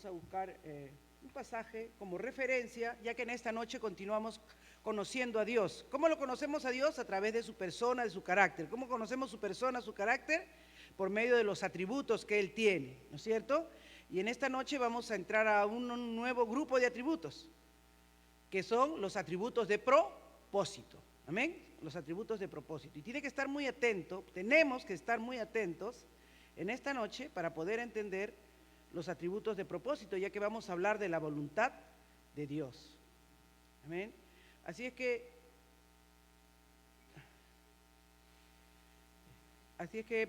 vamos a buscar un pasaje como referencia, ya que en esta noche continuamos conociendo a Dios. ¿Cómo lo conocemos a Dios? A través de su persona, de su carácter. ¿Cómo conocemos su persona, su carácter? Por medio de los atributos que Él tiene, ¿no es cierto? Y en esta noche vamos a entrar a un nuevo grupo de atributos, que son los atributos de propósito. ¿Amén? Los atributos de propósito. Y tiene que estar muy atento, tenemos que estar muy atentos en esta noche para poder entender los atributos de propósito, ya que vamos a hablar de la voluntad de Dios. Amén. Así es que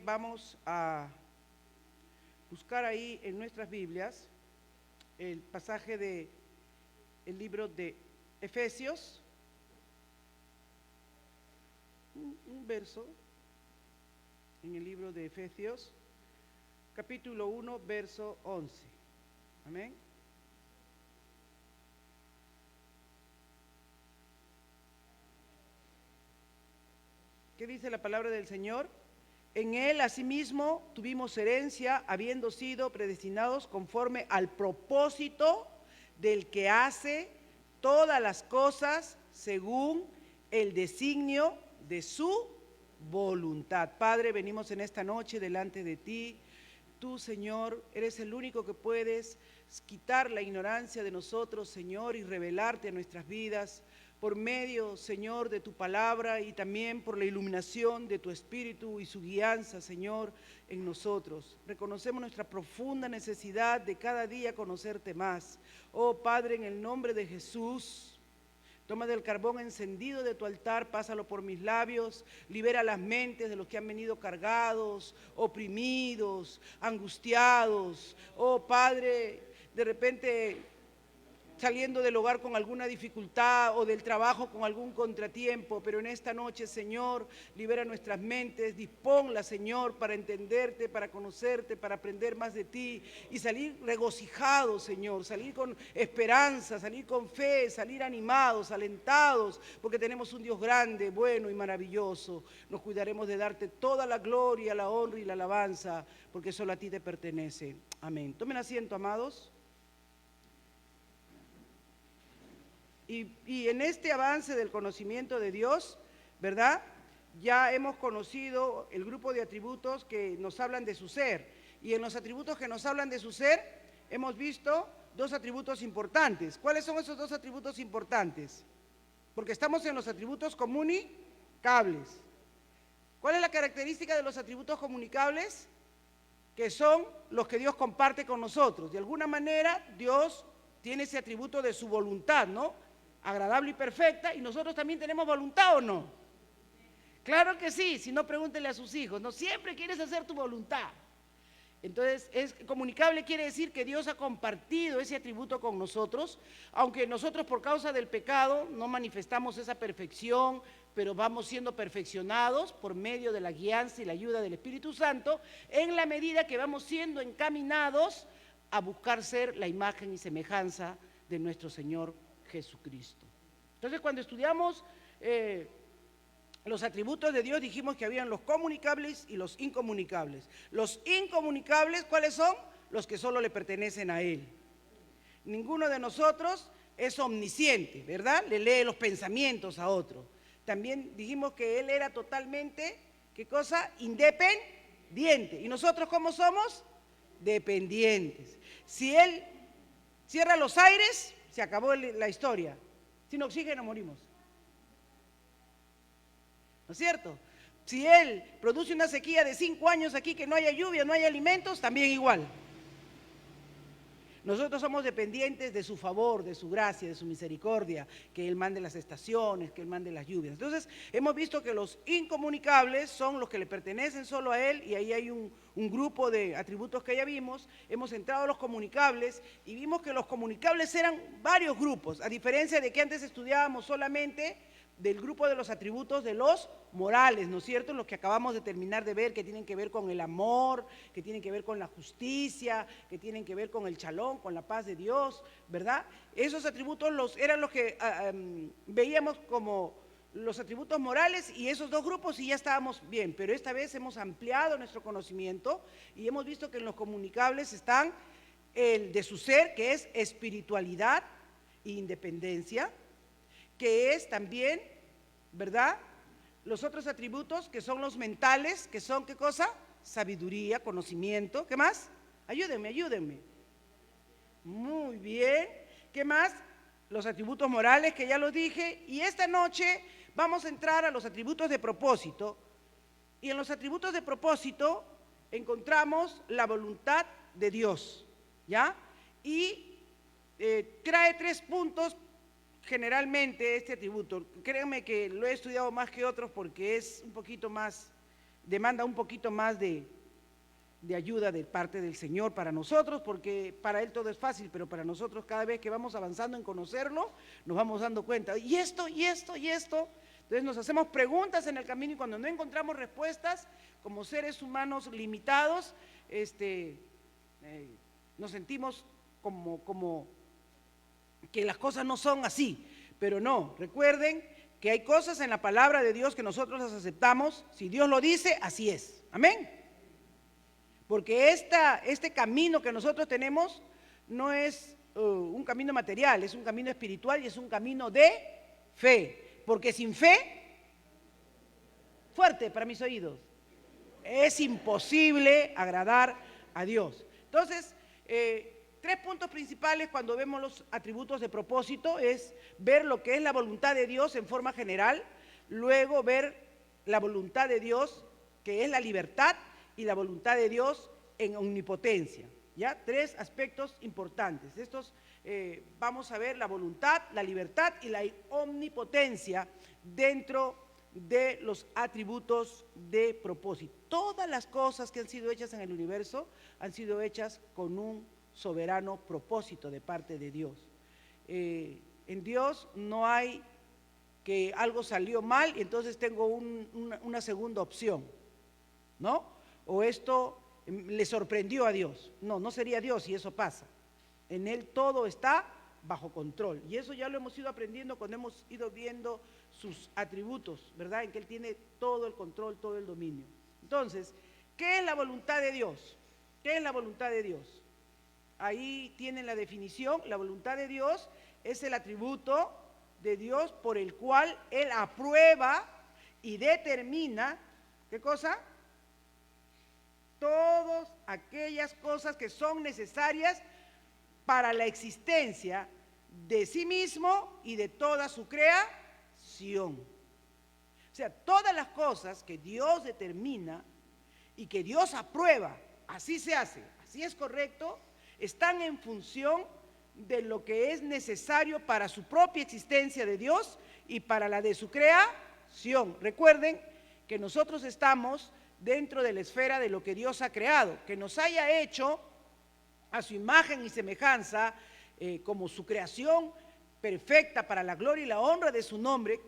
vamos a buscar ahí en nuestras Biblias el pasaje del libro de Efesios, un verso en el libro de Efesios, capítulo 1, verso 11. Amén. ¿Qué dice la palabra del Señor? En Él asimismo tuvimos herencia, habiendo sido predestinados conforme al propósito del que hace todas las cosas según el designio de su voluntad. Padre, venimos en esta noche delante de ti. Tú, Señor, eres el único que puedes quitar la ignorancia de nosotros, Señor, y revelarte a nuestras vidas por medio, Señor, de tu palabra y también por la iluminación de tu Espíritu y su guianza, Señor, en nosotros. Reconocemos nuestra profunda necesidad de cada día conocerte más. Oh Padre, en el nombre de Jesús, toma del carbón encendido de tu altar, pásalo por mis labios, libera las mentes de los que han venido cargados, oprimidos, angustiados. Oh Padre, de repente saliendo del hogar con alguna dificultad o del trabajo con algún contratiempo, pero en esta noche, Señor, libera nuestras mentes, disponla, Señor, para entenderte, para conocerte, para aprender más de ti y salir regocijados, Señor, salir con esperanza, salir con fe, salir animados, alentados, porque tenemos un Dios grande, bueno y maravilloso. Nos cuidaremos de darte toda la gloria, la honra y la alabanza, porque solo a ti te pertenece. Amén. Tomen asiento, amados. Y en este avance del conocimiento de Dios, ¿verdad? Ya hemos conocido el grupo de atributos que nos hablan de su ser. Y en los atributos que nos hablan de su ser, hemos visto dos atributos importantes. ¿Cuáles son esos dos atributos importantes? Porque estamos en los atributos comunicables. ¿Cuál es la característica de los atributos comunicables? Que son los que Dios comparte con nosotros. De alguna manera, Dios tiene ese atributo de su voluntad, ¿no? Agradable y perfecta, y nosotros también tenemos voluntad, ¿o no? Claro que sí, si no, pregúntele a sus hijos, no siempre quieres hacer tu voluntad. Entonces, comunicable quiere decir que Dios ha compartido ese atributo con nosotros, aunque nosotros por causa del pecado no manifestamos esa perfección, pero vamos siendo perfeccionados por medio de la guianza y la ayuda del Espíritu Santo, en la medida que vamos siendo encaminados a buscar ser la imagen y semejanza de nuestro Señor Jesucristo. Entonces, cuando estudiamos los atributos de Dios, dijimos que habían los comunicables y los incomunicables. Los incomunicables, ¿cuáles son? Los que solo le pertenecen a Él. Ninguno de nosotros es omnisciente, ¿verdad? Le lee los pensamientos a otro. También dijimos que Él era totalmente, ¿qué cosa? Independiente. ¿Y nosotros cómo somos? Dependientes. Si Él cierra los aires, se acabó la historia. Sin oxígeno morimos. ¿No es cierto? Si Él produce una sequía de 5 años aquí, que no haya lluvia, no haya alimentos, también igual. Nosotros somos dependientes de su favor, de su gracia, de su misericordia, que Él mande las estaciones, que Él mande las lluvias. Entonces, hemos visto que los incomunicables son los que le pertenecen solo a Él, y ahí hay un grupo de atributos que ya vimos. Hemos entrado a los comunicables y vimos que los comunicables eran varios grupos, a diferencia de que antes estudiábamos solamente del grupo de los atributos de los morales, ¿no es cierto? Los que acabamos de terminar de ver, que tienen que ver con el amor, que tienen que ver con la justicia, que tienen que ver con el shalom, con la paz de Dios, ¿verdad? Esos atributos eran los que veíamos como los atributos morales, y esos dos grupos y ya estábamos bien, pero esta vez hemos ampliado nuestro conocimiento y hemos visto que en los comunicables están el de su ser, que es espiritualidad e independencia, que es también, ¿verdad?, los otros atributos que son los mentales, que son, ¿qué cosa? Sabiduría, conocimiento. ¿Qué más? Ayúdenme, ayúdenme. Muy bien. ¿Qué más? Los atributos morales, que ya los dije. Y esta noche vamos a entrar a los atributos de propósito. Y en los atributos de propósito encontramos la voluntad de Dios, ¿ya? Y trae 3 puntos generalmente este atributo. Créanme que lo he estudiado más que otros porque es un poquito más, demanda un poquito más de ayuda de parte del Señor para nosotros, porque para Él todo es fácil, pero para nosotros cada vez que vamos avanzando en conocerlo, nos vamos dando cuenta, y esto, y esto, y esto. Entonces nos hacemos preguntas en el camino y cuando no encontramos respuestas, como seres humanos limitados, nos sentimos como que las cosas no son así, pero no, recuerden que hay cosas en la palabra de Dios que nosotros las aceptamos, si Dios lo dice, así es, amén. Porque este camino que nosotros tenemos no es un camino material, es un camino espiritual y es un camino de fe, porque sin fe, fuerte para mis oídos, es imposible agradar a Dios. Entonces, 3 puntos principales cuando vemos los atributos de propósito es ver lo que es la voluntad de Dios en forma general, luego ver la voluntad de Dios, que es la libertad, y la voluntad de Dios en omnipotencia, ¿ya? 3 aspectos importantes. Estos vamos a ver la voluntad, la libertad y la omnipotencia dentro de los atributos de propósito. Todas las cosas que han sido hechas en el universo han sido hechas con un soberano propósito de parte de Dios. En Dios no hay que algo salió mal y entonces tengo una segunda opción, ¿no? O esto le sorprendió a Dios. No, no sería Dios si eso pasa. En Él todo está bajo control. Y eso ya lo hemos ido aprendiendo cuando hemos ido viendo sus atributos, ¿verdad? En que Él tiene todo el control, todo el dominio. Entonces, ¿qué es la voluntad de Dios? ¿Qué es la voluntad de Dios? Ahí tienen la definición. La voluntad de Dios es el atributo de Dios por el cual Él aprueba y determina, ¿qué cosa? Todas aquellas cosas que son necesarias para la existencia de sí mismo y de toda su creación. O sea, todas las cosas que Dios determina y que Dios aprueba, así se hace, así es correcto, están en función de lo que es necesario para su propia existencia de Dios y para la de su creación. Recuerden que nosotros estamos dentro de la esfera de lo que Dios ha creado, que nos haya hecho a su imagen y semejanza, como su creación perfecta para la gloria y la honra de su nombre,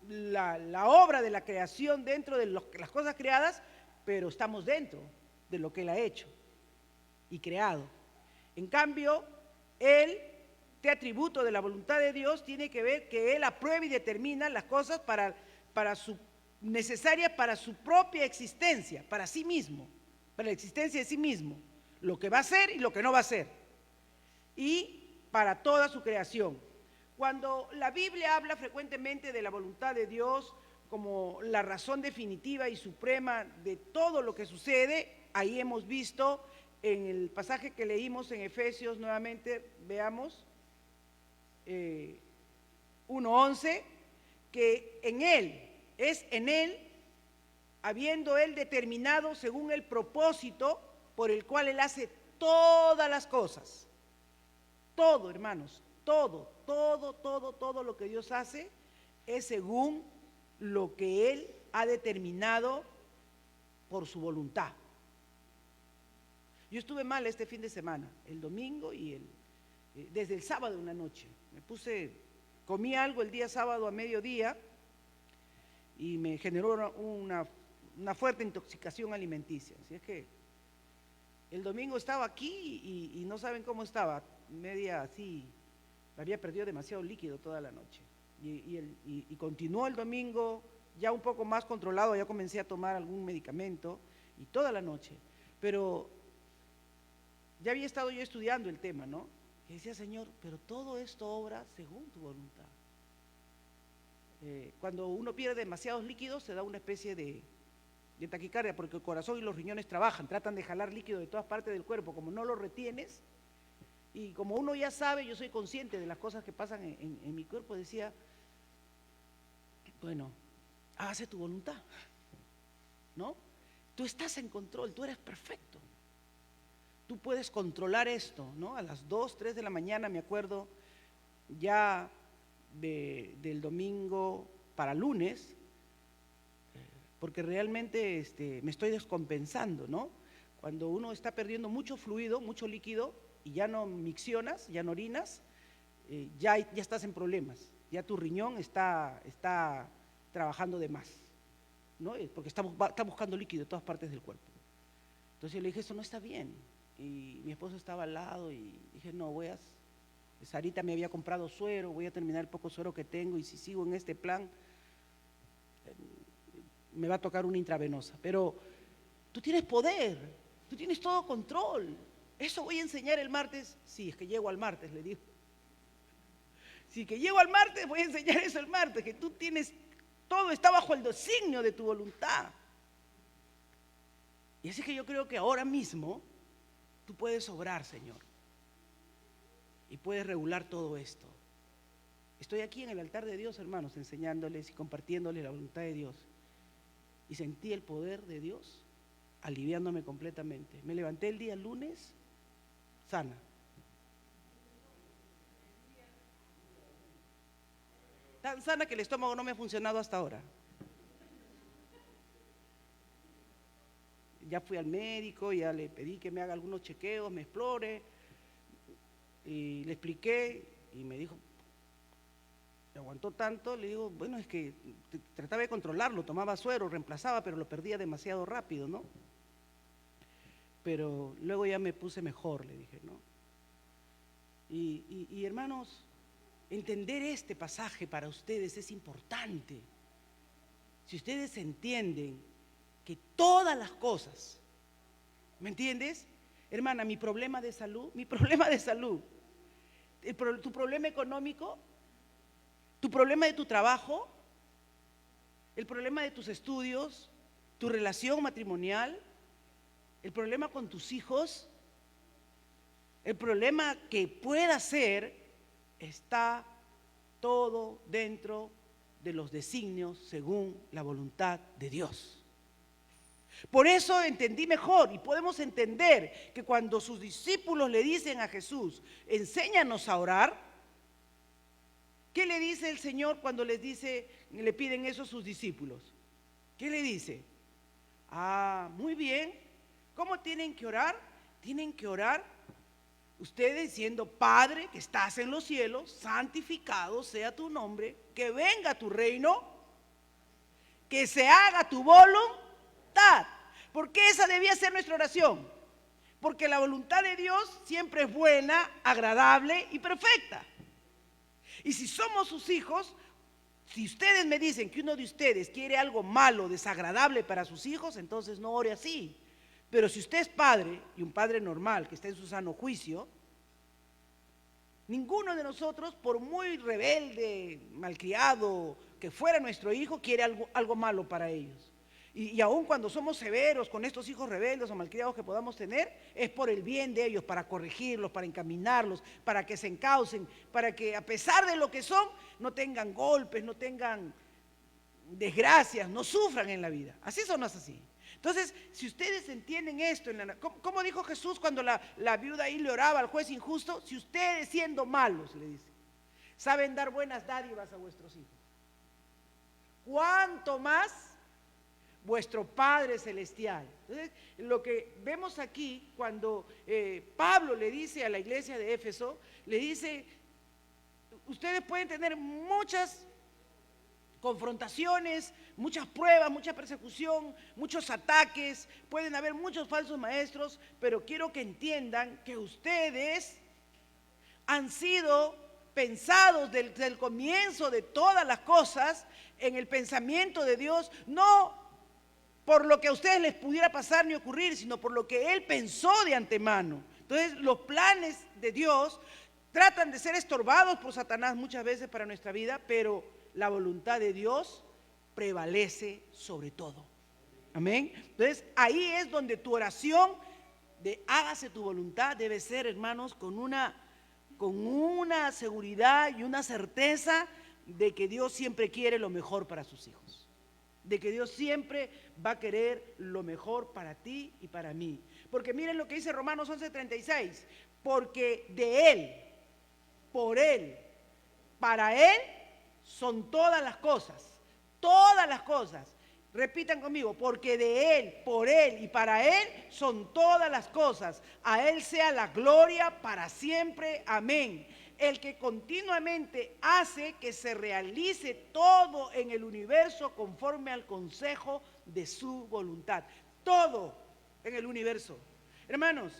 la obra de la creación dentro de las cosas creadas, pero estamos dentro de lo que Él ha hecho y creado. En cambio, este atributo de la voluntad de Dios tiene que ver que Él aprueba y determina las cosas necesarias para su propia existencia, para sí mismo, para la existencia de sí mismo, lo que va a ser y lo que no va a ser, y para toda su creación. Cuando la Biblia habla frecuentemente de la voluntad de Dios como la razón definitiva y suprema de todo lo que sucede, ahí hemos visto en el pasaje que leímos en Efesios, nuevamente veamos, 1:11, que en Él, habiendo Él determinado según el propósito por el cual Él hace todas las cosas. Todo, hermanos, todo lo que Dios hace es según lo que Él ha determinado por su voluntad. Yo estuve mal este fin de semana, el domingo y desde el sábado en la noche. Comí algo el día sábado a mediodía y me generó una fuerte intoxicación alimenticia. Así es que el domingo estaba aquí y no saben cómo estaba, media así, había perdido demasiado líquido toda la noche. Y continuó el domingo ya un poco más controlado, ya comencé a tomar algún medicamento y toda la noche. Pero ya había estado yo estudiando el tema, ¿no? Y decía, Señor, pero todo esto obra según tu voluntad. Cuando uno pierde demasiados líquidos se da una especie de taquicardia, porque el corazón y los riñones trabajan, tratan de jalar líquido de todas partes del cuerpo. Como no lo retienes, y como uno ya sabe, yo soy consciente de las cosas que pasan en mi cuerpo, decía, bueno, hágase tu voluntad, ¿no? Tú estás en control, tú eres perfecto. Tú puedes controlar esto, ¿no? A las 2, 3 de la mañana, me acuerdo, ya del domingo para lunes, porque realmente me estoy descompensando, ¿no? Cuando uno está perdiendo mucho fluido, mucho líquido, y ya no miccionas, ya no orinas, ya estás en problemas, ya tu riñón está trabajando de más, ¿no? Porque está buscando líquido en todas partes del cuerpo. Entonces yo le dije, eso no está bien. Y mi esposo estaba al lado y dije, no, Sarita me había comprado suero, voy a terminar el poco suero que tengo, y si sigo en este plan, me va a tocar una intravenosa. Pero tú tienes poder, tú tienes todo control. Eso voy a enseñar el martes. Sí, es que llego al martes, le digo. Sí, que llego al martes, voy a enseñar eso el martes, que tú tienes, todo está bajo el designio de tu voluntad. Y así que yo creo que ahora mismo tú puedes obrar, Señor, y puedes regular todo esto. Estoy aquí en el altar de Dios, hermanos, enseñándoles y compartiéndoles la voluntad de Dios. Y sentí el poder de Dios aliviándome completamente. Me levanté el día lunes sana. Tan sana que el estómago no me ha funcionado hasta ahora. Ya fui al médico, ya le pedí que me haga algunos chequeos, me explore, y le expliqué y me dijo, me aguantó tanto, le digo, bueno, es que trataba de controlarlo, tomaba suero, reemplazaba, pero lo perdía demasiado rápido, ¿no? Pero luego ya me puse mejor, le dije, ¿no? Y hermanos, entender este pasaje para ustedes es importante. Si ustedes entienden que todas las cosas, ¿me entiendes? Hermana, mi problema de salud, tu problema económico, tu problema de tu trabajo, el problema de tus estudios, tu relación matrimonial, el problema con tus hijos, el problema que pueda ser, está todo dentro de los designios según la voluntad de Dios. Por eso entendí mejor, y podemos entender que cuando sus discípulos le dicen a Jesús, enséñanos a orar, ¿qué le dice el Señor cuando le piden eso a sus discípulos? ¿Qué le dice? Ah, muy bien. ¿Cómo tienen que orar? Tienen que orar ustedes diciendo, Padre que estás en los cielos, santificado sea tu nombre, que venga tu reino, que se haga tu voluntad. Porque esa debía ser nuestra oración. Porque la voluntad de Dios siempre es buena, agradable y perfecta. Y si somos sus hijos, si ustedes me dicen que uno de ustedes quiere algo malo, desagradable para sus hijos, entonces no ore así. Pero si usted es padre, y un padre normal que está en su sano juicio, ninguno de nosotros, por muy rebelde, malcriado que fuera nuestro hijo, quiere algo malo para ellos. Y aun cuando somos severos con estos hijos rebeldes o malcriados que podamos tener, es por el bien de ellos, para corregirlos, para encaminarlos, para que se encaucen, para que a pesar de lo que son, no tengan golpes, no tengan desgracias, no sufran en la vida. Así son, no es así. Entonces, si ustedes entienden esto, ¿cómo dijo Jesús cuando la viuda ahí le oraba al juez injusto? Si ustedes, siendo malos, le dice, saben dar buenas dádivas a vuestros hijos, ¿cuánto más vuestro Padre Celestial? Entonces, lo que vemos aquí, cuando Pablo le dice a la iglesia de Éfeso, le dice, ustedes pueden tener muchas confrontaciones, muchas pruebas, mucha persecución, muchos ataques, pueden haber muchos falsos maestros, pero quiero que entiendan que ustedes han sido pensados desde el comienzo de todas las cosas en el pensamiento de Dios, no por lo que a ustedes les pudiera pasar ni ocurrir, sino por lo que Él pensó de antemano. Entonces, los planes de Dios tratan de ser estorbados por Satanás muchas veces para nuestra vida, pero la voluntad de Dios prevalece sobre todo. Amén. Entonces, ahí es donde tu oración de hágase tu voluntad debe ser, hermanos, con una seguridad y una certeza de que Dios siempre quiere lo mejor para sus hijos, de que Dios siempre va a querer lo mejor para ti y para mí. Porque miren lo que dice Romanos 11:36, porque de Él, por Él, para Él son todas las cosas, todas las cosas. Repitan conmigo, porque de Él, por Él y para Él son todas las cosas. A Él sea la gloria para siempre. Amén. El que continuamente hace que se realice todo en el universo conforme al consejo de su voluntad. Todo en el universo. Hermanos,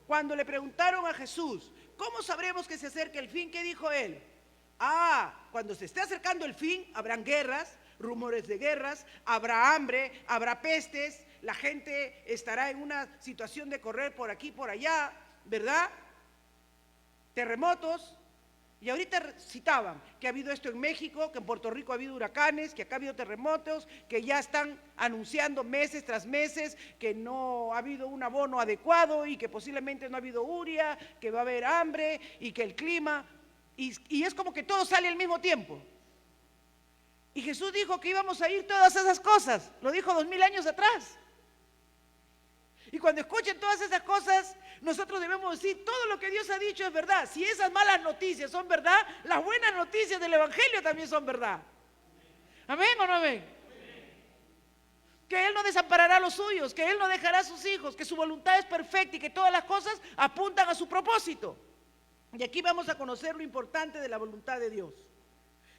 cuando le preguntaron a Jesús, ¿cómo sabremos que se acerca el fin? ¿Qué dijo Él? Cuando se esté acercando el fin, habrán guerras, rumores de guerras, habrá hambre, habrá pestes, la gente estará en una situación de correr por aquí, por allá, ¿verdad? Terremotos. Y ahorita citaban que ha habido esto en México, que en Puerto Rico ha habido huracanes, que acá ha habido terremotos, que ya están anunciando meses tras meses que no ha habido un abono adecuado y que posiblemente no ha habido lluvia, que va a haber hambre y que el clima, y es como que todo sale al mismo tiempo. Y Jesús dijo que íbamos a ir todas esas cosas, lo dijo 2000 años atrás. Y cuando escuchen todas esas cosas, nosotros debemos decir, todo lo que Dios ha dicho es verdad. Si esas malas noticias son verdad, las buenas noticias del Evangelio también son verdad. ¿Amén o no amén? Que Él no desamparará a los suyos, que Él no dejará a sus hijos, que su voluntad es perfecta y que todas las cosas apuntan a su propósito. Y aquí vamos a conocer lo importante de la voluntad de Dios.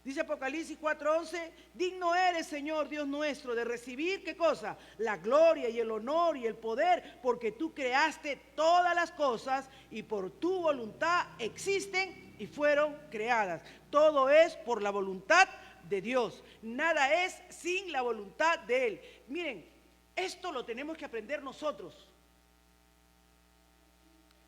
Dice Apocalipsis 4:11, digno eres, Señor Dios nuestro, de recibir, ¿qué cosa? La gloria y el honor y el poder, porque tú creaste todas las cosas y por tu voluntad existen y fueron creadas. Todo es por la voluntad de Dios. Nada es sin la voluntad de Él. Miren, esto lo tenemos que aprender nosotros.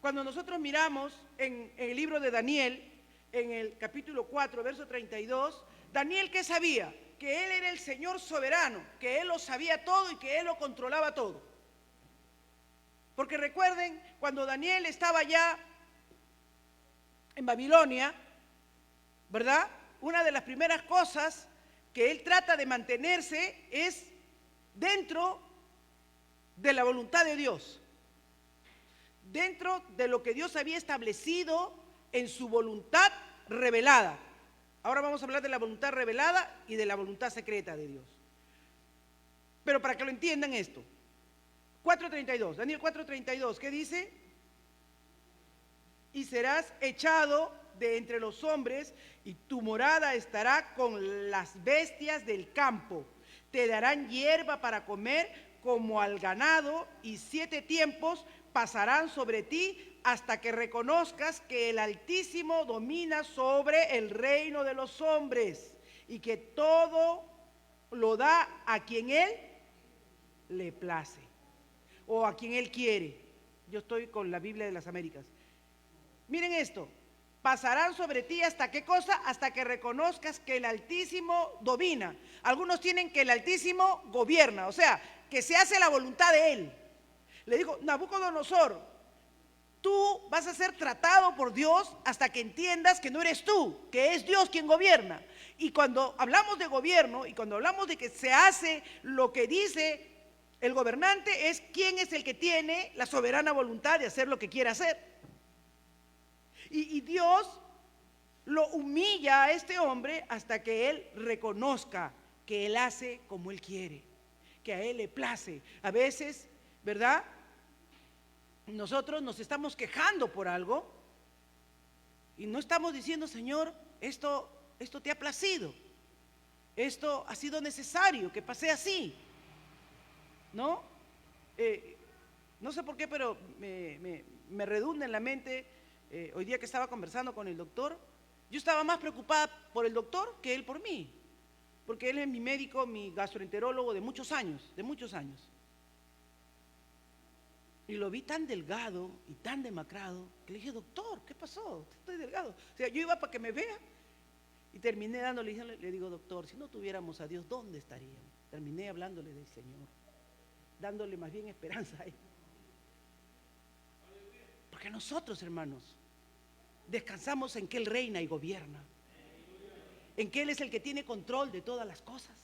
Cuando nosotros miramos en el libro de Daniel, en el capítulo 4, verso 32, Daniel, ¿qué sabía? Que Él era el Señor soberano, que Él lo sabía todo y que Él lo controlaba todo. Porque recuerden, cuando Daniel estaba ya en Babilonia, ¿verdad? Una de las primeras cosas que él trata de mantenerse es dentro de la voluntad de Dios, dentro de lo que Dios había establecido en su voluntad revelada. Ahora vamos a hablar de la voluntad revelada y de la voluntad secreta de Dios. Pero para que lo entiendan esto, 4:32, Daniel 4:32, ¿qué dice? Y serás echado de entre los hombres y tu morada estará con las bestias del campo. Te darán hierba para comer como al ganado y 7 tiempos pasarán sobre ti hasta que reconozcas que el Altísimo domina sobre el reino de los hombres y que todo lo da a quien Él le place o a quien Él quiere. Yo estoy con la Biblia de las Américas. Miren esto, pasarán sobre ti hasta qué cosa, hasta que reconozcas que el Altísimo domina. Algunos tienen que el Altísimo gobierna, o sea, que se hace la voluntad de Él. Le dijo, Nabucodonosor, tú vas a ser tratado por Dios hasta que entiendas que no eres tú, que es Dios quien gobierna. Y cuando hablamos de gobierno y cuando hablamos de que se hace lo que dice el gobernante, es quién es el que tiene la soberana voluntad de hacer lo que quiere hacer. Y Dios lo humilla a este hombre hasta que él reconozca que él hace como él quiere, que a él le place. A veces, ¿verdad? Nosotros nos estamos quejando por algo y no estamos diciendo, Señor, esto te ha placido, esto ha sido necesario que pase así, ¿no? No sé por qué, pero me redunda en la mente. Hoy día que estaba conversando con el doctor, yo estaba más preocupada por el doctor que él por mí, porque él es mi médico, mi gastroenterólogo de muchos años. Y lo vi tan delgado y tan demacrado que le dije, doctor, ¿qué pasó? Estoy delgado. O sea, yo iba para que me vea. Y terminé le digo, doctor, si no tuviéramos a Dios, ¿dónde estaríamos? Terminé hablándole del Señor, dándole más bien esperanza a Él. Porque nosotros, hermanos, descansamos en que Él reina y gobierna, en que Él es el que tiene control de todas las cosas.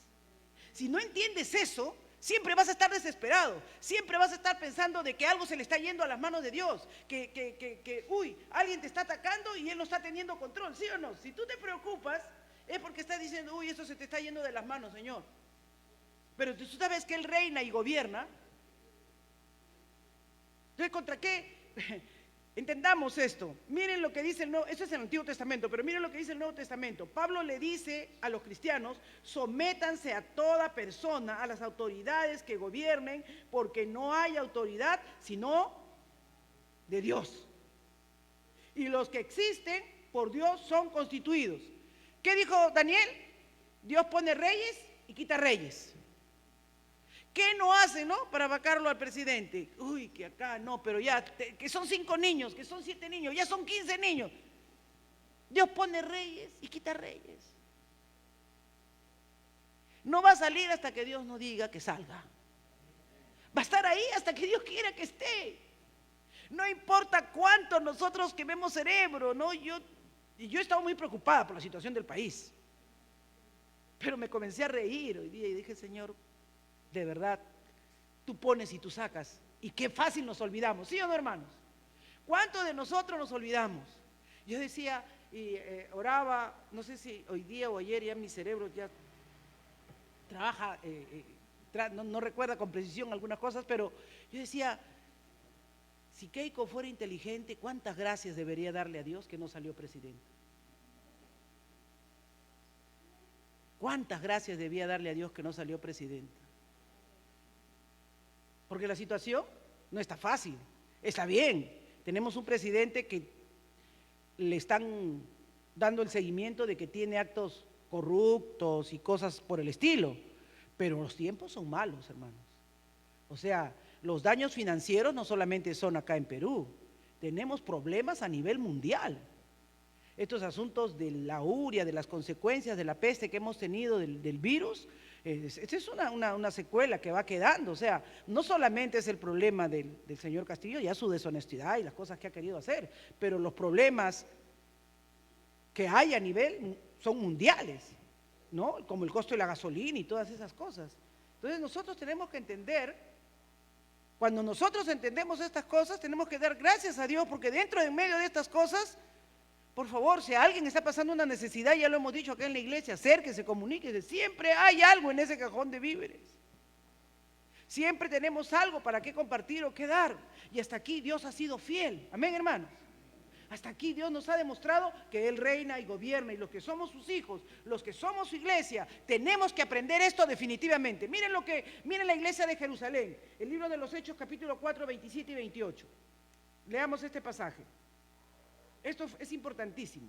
Si no entiendes eso, siempre vas a estar desesperado, siempre vas a estar pensando de que algo se le está yendo a las manos de Dios, uy, alguien te está atacando y Él no está teniendo control, ¿sí o no? Si tú te preocupas, es porque estás diciendo, uy, eso se te está yendo de las manos, Señor. Pero tú sabes que Él reina y gobierna. Entonces, ¿contra qué? Entendamos esto. Miren lo que dice el Nuevo, eso es el Antiguo Testamento, pero miren lo que dice el Nuevo Testamento. Pablo le dice a los cristianos, sométanse a toda persona, a las autoridades que gobiernen, porque no hay autoridad sino de Dios. Y los que existen por Dios son constituidos. ¿Qué dijo Daniel? Dios pone reyes y quita reyes. ¿Qué no hace, no? Para vacarlo al presidente. Uy, que acá no, pero ya, que son 5 niños, que son 7 niños, ya son 15 niños. Dios pone reyes y quita reyes. No va a salir hasta que Dios no diga que salga. Va a estar ahí hasta que Dios quiera que esté. No importa cuánto nosotros quememos cerebro, ¿no? Yo he estado muy preocupada por la situación del país. Pero me comencé a reír hoy día y dije, Señor, de verdad, tú pones y tú sacas. Y qué fácil nos olvidamos, ¿sí o no, hermanos? ¿Cuántos de nosotros nos olvidamos? Yo decía y oraba, no sé si hoy día o ayer ya mi cerebro ya trabaja, no recuerda con precisión algunas cosas, pero yo decía, si Keiko fuera inteligente, ¿cuántas gracias debería darle a Dios que no salió presidente? ¿Cuántas gracias debía darle a Dios que no salió presidente? Porque la situación no está fácil, está bien. Tenemos un presidente que le están dando el seguimiento de que tiene actos corruptos y cosas por el estilo, pero los tiempos son malos, hermanos. O sea, los daños financieros no solamente son acá en Perú, tenemos problemas a nivel mundial. Estos asuntos de la uria, de las consecuencias de la peste que hemos tenido del virus, esta es una secuela que va quedando. O sea, no solamente es el problema del señor Castillo, ya su deshonestidad y las cosas que ha querido hacer, pero los problemas que hay a nivel son mundiales, ¿no? Como el costo de la gasolina y todas esas cosas. Entonces nosotros tenemos que entender, cuando nosotros entendemos estas cosas, tenemos que dar gracias a Dios, porque dentro de medio de estas cosas, por favor, si alguien está pasando una necesidad, ya lo hemos dicho acá en la iglesia, acérquese, comuníquese, siempre hay algo en ese cajón de víveres. Siempre tenemos algo para qué compartir o qué dar. Y hasta aquí Dios ha sido fiel. Amén, hermanos. Hasta aquí Dios nos ha demostrado que Él reina y gobierna, y los que somos sus hijos, los que somos su iglesia, tenemos que aprender esto definitivamente. Miren la iglesia de Jerusalén, el libro de los Hechos, capítulo 4, 27 y 28. Leamos este pasaje. Esto es importantísimo.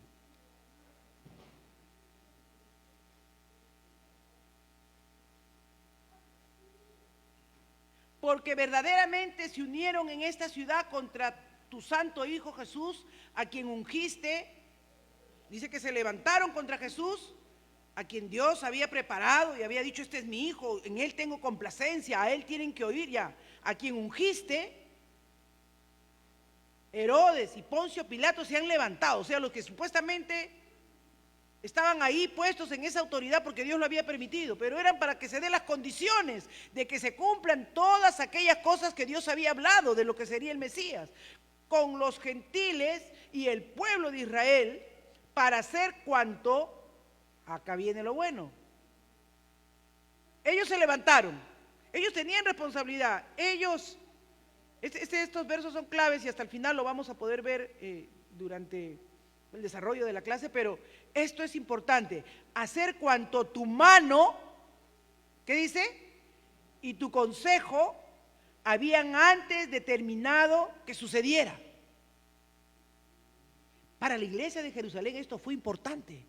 Porque verdaderamente se unieron en esta ciudad contra tu santo Hijo Jesús, a quien ungiste. Dice que se levantaron contra Jesús, a quien Dios había preparado y había dicho, este es mi Hijo, en Él tengo complacencia, a Él tienen que oír ya. A quien ungiste. Herodes y Poncio Pilato se han levantado, o sea, los que supuestamente estaban ahí puestos en esa autoridad porque Dios lo había permitido, pero eran para que se den las condiciones de que se cumplan todas aquellas cosas que Dios había hablado de lo que sería el Mesías, con los gentiles y el pueblo de Israel, para hacer cuanto, acá viene lo bueno. Ellos se levantaron, ellos tenían responsabilidad, estos versos son claves y hasta el final lo vamos a poder ver durante el desarrollo de la clase, pero esto es importante, hacer cuanto tu mano, ¿qué dice? Y tu consejo habían antes determinado que sucediera. Para la iglesia de Jerusalén esto fue importante.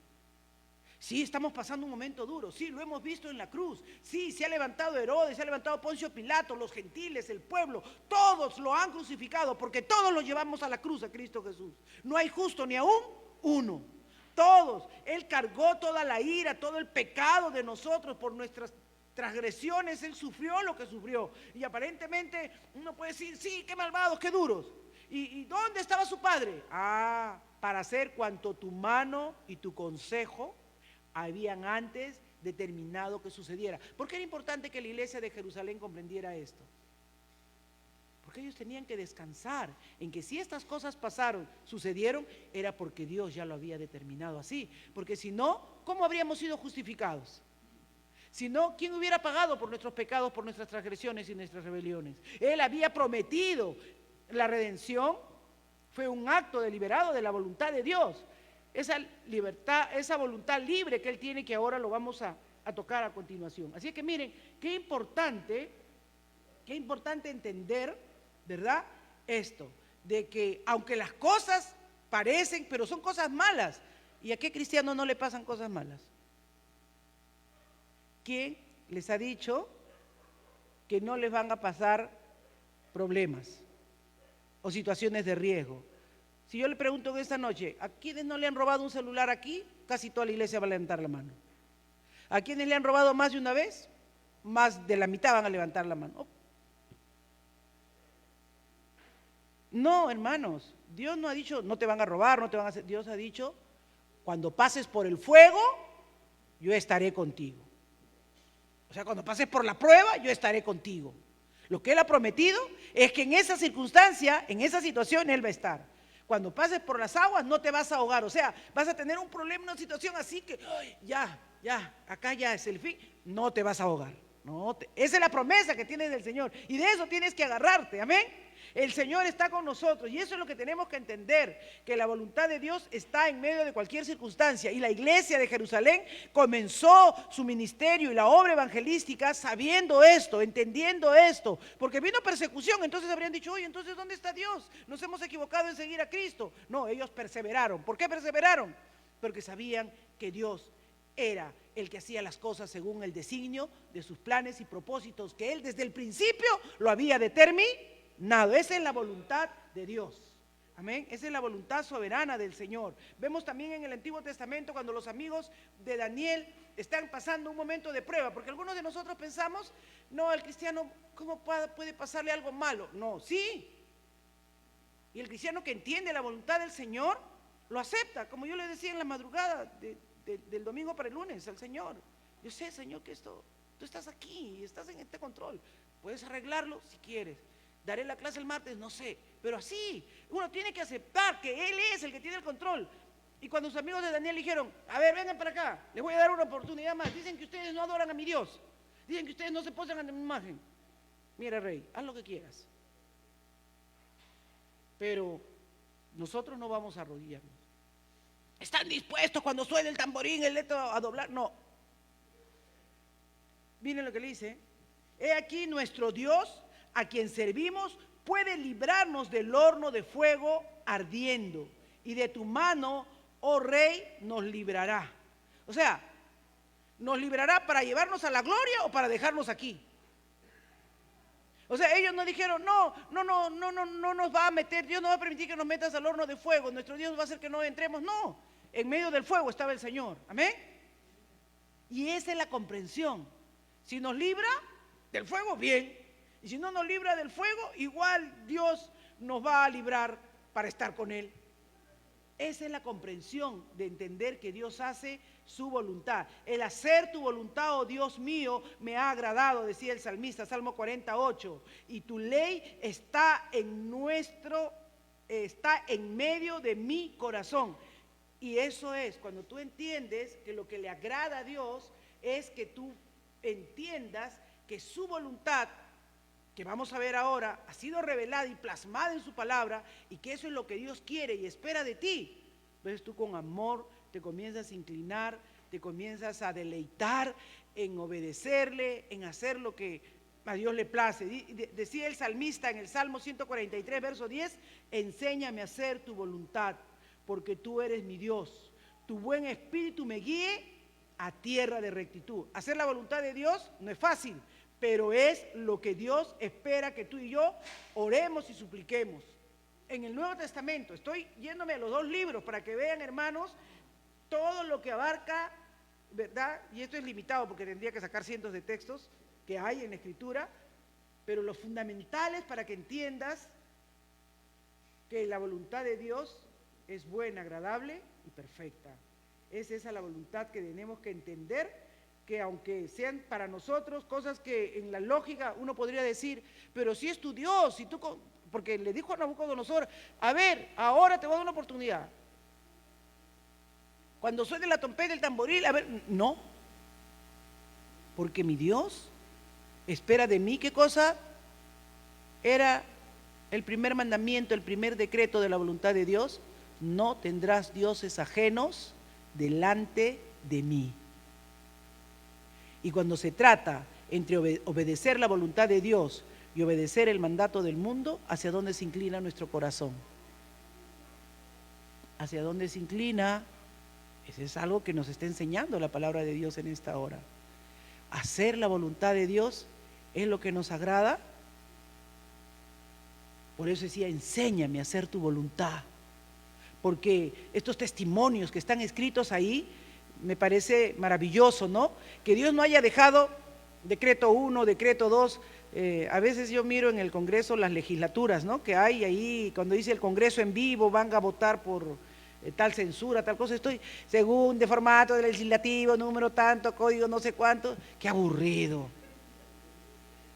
Sí, estamos pasando un momento duro, sí, lo hemos visto en la cruz, sí, se ha levantado Herodes, se ha levantado Poncio Pilato, los gentiles, el pueblo, todos lo han crucificado porque todos lo llevamos a la cruz a Cristo Jesús. No hay justo ni aún uno, todos. Él cargó toda la ira, todo el pecado de nosotros por nuestras transgresiones. Él sufrió lo que sufrió y aparentemente uno puede decir, sí, qué malvados, qué duros. ¿Y dónde estaba su padre? Para hacer cuanto tu mano y tu consejo habían antes determinado que sucediera. ¿Por qué era importante que la iglesia de Jerusalén comprendiera esto? Porque ellos tenían que descansar en que si estas cosas pasaron, sucedieron, era porque Dios ya lo había determinado así. Porque si no, ¿cómo habríamos sido justificados? Si no, ¿quién hubiera pagado por nuestros pecados, por nuestras transgresiones y nuestras rebeliones? Él había prometido la redención, fue un acto deliberado de la voluntad de Dios. Esa libertad, esa voluntad libre que Él tiene, que ahora lo vamos a tocar a continuación. Así que miren, qué importante entender, ¿verdad? Esto, de que aunque las cosas parecen, pero son cosas malas. ¿Y a qué cristiano no le pasan cosas malas? ¿Quién les ha dicho que no les van a pasar problemas o situaciones de riesgo? Si yo le pregunto en esta noche, ¿a quiénes no le han robado un celular aquí? Casi toda la iglesia va a levantar la mano. ¿A quiénes le han robado más de una vez? Más de la mitad van a levantar la mano. No, hermanos, Dios no ha dicho, no te van a robar, no te van a hacer. Dios ha dicho, cuando pases por el fuego, yo estaré contigo. O sea, cuando pases por la prueba, yo estaré contigo. Lo que Él ha prometido es que en esa circunstancia, en esa situación, Él va a estar. Cuando pases por las aguas no te vas a ahogar, o sea, vas a tener un problema, una situación así que acá ya es el fin, no te vas a ahogar. Esa es la promesa que tienes del Señor y de eso tienes que agarrarte, amén. El Señor está con nosotros y eso es lo que tenemos que entender, que la voluntad de Dios está en medio de cualquier circunstancia. Y la iglesia de Jerusalén comenzó su ministerio y la obra evangelística sabiendo esto, entendiendo esto, porque vino persecución. Entonces habrían dicho, oye, entonces ¿dónde está Dios? Nos hemos equivocado en seguir a Cristo. No, ellos perseveraron. ¿Por qué perseveraron? Porque sabían que Dios era el que hacía las cosas según el designio de sus planes y propósitos, que Él desde el principio lo había determinado. Esa es la voluntad de Dios. Amén. Esa es la voluntad soberana del Señor. Vemos también en el Antiguo Testamento cuando los amigos de Daniel están pasando un momento de prueba, porque algunos de nosotros pensamos, no, al cristiano, ¿cómo puede pasarle algo malo? No, sí. Y el cristiano que entiende la voluntad del Señor, lo acepta, como yo le decía en la madrugada del domingo para el lunes al Señor. Yo sé, Señor, que tú estás aquí, estás en este control. Puedes arreglarlo si quieres. Daré la clase el martes, no sé, pero así, uno tiene que aceptar que Él es el que tiene el control. Y cuando sus amigos de Daniel dijeron, a ver, vengan para acá, les voy a dar una oportunidad más. Dicen que ustedes no adoran a mi Dios, dicen que ustedes no se posan ante mi imagen. Mira, rey, haz lo que quieras, pero nosotros no vamos a arrodillarnos. ¿Están dispuestos cuando suene el tamborín, el leto a doblar? No. Miren lo que le dice, he aquí nuestro Dios, a quien servimos, puede librarnos del horno de fuego ardiendo, y de tu mano, oh rey, nos librará. O sea, ¿nos librará para llevarnos a la gloria o para dejarnos aquí? O sea, ellos no dijeron, no nos va a meter, Dios no va a permitir que nos metas al horno de fuego, nuestro Dios va a hacer que no entremos. No, en medio del fuego estaba el Señor, amén. Y esa es la comprensión. Si nos libra del fuego, bien. Y si no nos libra del fuego, igual Dios nos va a librar para estar con Él. Esa es la comprensión de entender que Dios hace su voluntad. El hacer tu voluntad, oh Dios mío, me ha agradado, decía el salmista, Salmo 48. Y tu ley está en medio de mi corazón. Y eso es, cuando tú entiendes que lo que le agrada a Dios es que tú entiendas que su voluntad, que vamos a ver ahora, ha sido revelada y plasmada en su palabra, y que eso es lo que Dios quiere y espera de ti. Entonces tú con amor te comienzas a inclinar, te comienzas a deleitar en obedecerle, en hacer lo que a Dios le place. Decía el salmista en el Salmo 143, verso 10, enséñame a hacer tu voluntad, porque tú eres mi Dios. Tu buen espíritu me guíe a tierra de rectitud. Hacer la voluntad de Dios no es fácil, pero es lo que Dios espera que tú y yo oremos y supliquemos. En el Nuevo Testamento, estoy yéndome a los 2 libros para que vean, hermanos, todo lo que abarca, ¿verdad? Y esto es limitado porque tendría que sacar cientos de textos que hay en la Escritura, pero los fundamentales para que entiendas que la voluntad de Dios es buena, agradable y perfecta. Es esa la voluntad que tenemos que entender, que aunque sean para nosotros cosas que en la lógica uno podría decir, pero si es tu Dios, si tú, porque le dijo a Nabucodonosor, a ver, ahora te voy a dar una oportunidad. Cuando suene la trompeta del tamboril, a ver, no, porque mi Dios espera de mí, ¿qué cosa? Era el primer mandamiento, el primer decreto de la voluntad de Dios: no tendrás dioses ajenos delante de mí. Y cuando se trata entre obedecer la voluntad de Dios y obedecer el mandato del mundo, ¿hacia dónde se inclina nuestro corazón? ¿Hacia dónde se inclina? Eso es algo que nos está enseñando la palabra de Dios en esta hora. Hacer la voluntad de Dios es lo que nos agrada. Por eso decía, enséñame a hacer tu voluntad. Porque estos testimonios que están escritos ahí, me parece maravilloso, ¿no? Que Dios no haya dejado decreto 1, decreto 2. A veces yo miro en el Congreso las legislaturas, ¿no? Que hay ahí, cuando dice el Congreso en vivo, van a votar por tal censura, tal cosa. Estoy según de formato del legislativo, número tanto, código no sé cuánto. Qué aburrido.